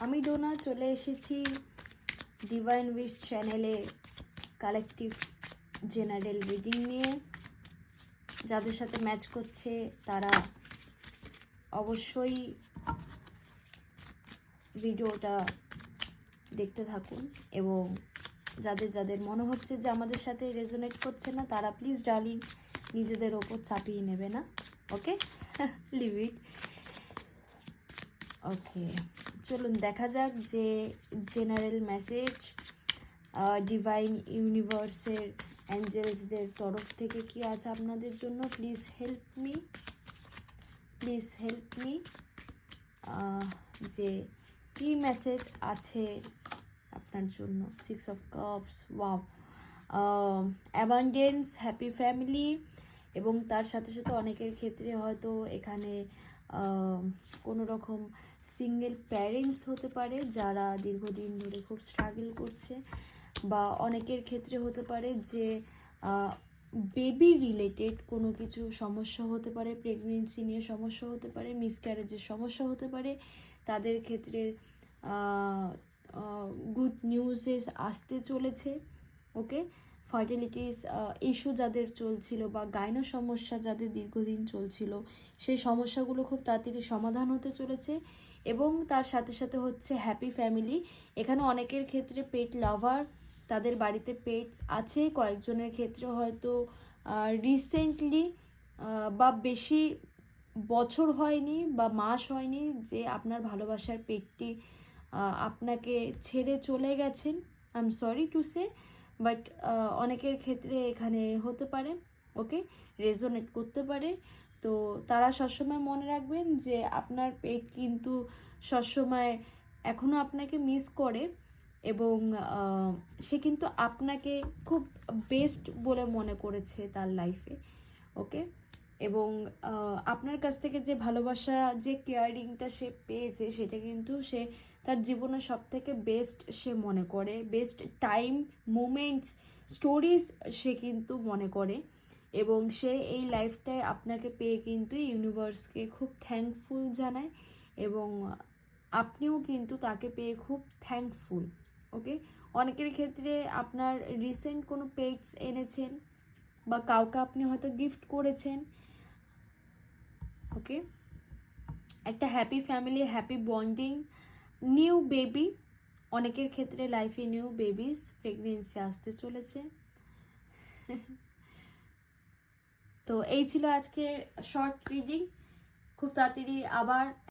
আমি ডোনা চলে এসেছি ডিভাইন উইশ চ্যানেলে কালেকটিভ জেনারেল রিডিং নিয়ে। যাদের সাথে ম্যাচ করছে তারা অবশ্যই ভিডিওটা দেখতে থাকুন, এবং যাদের যাদের মনে হচ্ছে যে আমাদের সাথে রেজোনেট করছে না তারা প্লিজ ডার্লিং নিজেদের ওপর চাপিয়ে নেবে না। ওকে, লিভ ইট। ওকে, চলুন দেখা যাক যে জেনারেল মেসেজ ডিভাইন ইউনিভার্সের অ্যাঞ্জেলসদের তরফ থেকে কি আছে আপনাদের জন্য। Please help me, please help me, যে কি মেসেজ আছে আপনার জন্য। 6 of cups, wow, abundance, happy family, এবং তার সাথে সাথে অনেকের ক্ষেত্রে হয়তো এখানে কোনো রকম সিঙ্গেল প্যারেন্টস হতে পারে যারা দীর্ঘদিন ধরে খুব স্ট্রাগল করছে, বা অনেকের ক্ষেত্রে হতে পারে যে বেবি রিলেটেড কোনো কিছু সমস্যা হতে পারে, প্রেগনেন্সি নিয়ে সমস্যা হতে পারে, মিসক্যারেজের সমস্যা হতে পারে। তাদের ক্ষেত্রে গুড নিউজেস আসতে চলেছে। ওকে, ফার্টিলিটিস ইস্যু যাদের চলছিল বা গাইনো সমস্যা যাদের দীর্ঘদিন চলছিল, সেই সমস্যাগুলো খুব তাড়াতাড়ি সমাধান হতে চলেছে। এবং তার সাথে সাথে হচ্ছে হ্যাপি ফ্যামিলি। এখানে অনেকের ক্ষেত্রে পেট লাভার, তাদের বাড়িতে পেটস আছে। কয়েকজনের ক্ষেত্রে হয়তো রিসেন্টলি বা বেশি বছর হয়নি বা মাস হয়নি যে আপনার ভালোবাসার পেটটি আপনাকে ছেড়ে চলে গেছেন। I am sorry to say, but অনেকের ক্ষেত্রে এখানে হতে পারে। ওকে, রেজোনেট করতে পারে। তো তারা সবসময় মনে রাখবেন যে আপনার পেট কিন্তু সবসময় এখনও আপনাকে মিস করে, এবং সে কিন্তু আপনাকে খুব বেস্ট বলে মনে করেছে তার লাইফে। ওকে, এবং আপনার কাছ থেকে যে ভালোবাসা, যে কেয়ারিংটা সে পেয়েছে, সেটা কিন্তু সে তার জীবনের সব থেকে বেস্ট সে মনে করে। বেস্ট টাইম, মোমেন্টস, স্টোরিজ সে কিন্তু মনে করে, এবং সে এই লাইফটায় আপনাকে পেয়ে কিন্তু ইউনিভার্সকে খুব থ্যাঙ্কফুল জানায়, এবং আপনিও কিন্তু তাকে পেয়ে খুব থ্যাঙ্কফুল। ওকে, অনেকের ক্ষেত্রে আপনার রিসেন্ট কোনো পেটস এনেছেন বা কাউকে আপনি হয়তো গিফট করেছেন। ওকে, একটা happy family, happy bonding, new baby. অনেকের ক্ষেত্রে লাইফে নিউ বেবিস, প্রেগনেন্সি আসতে চলেছে। তো এই ছিল আজকের শর্ট রিডিং। খুব তাড়াতাড়ি আবার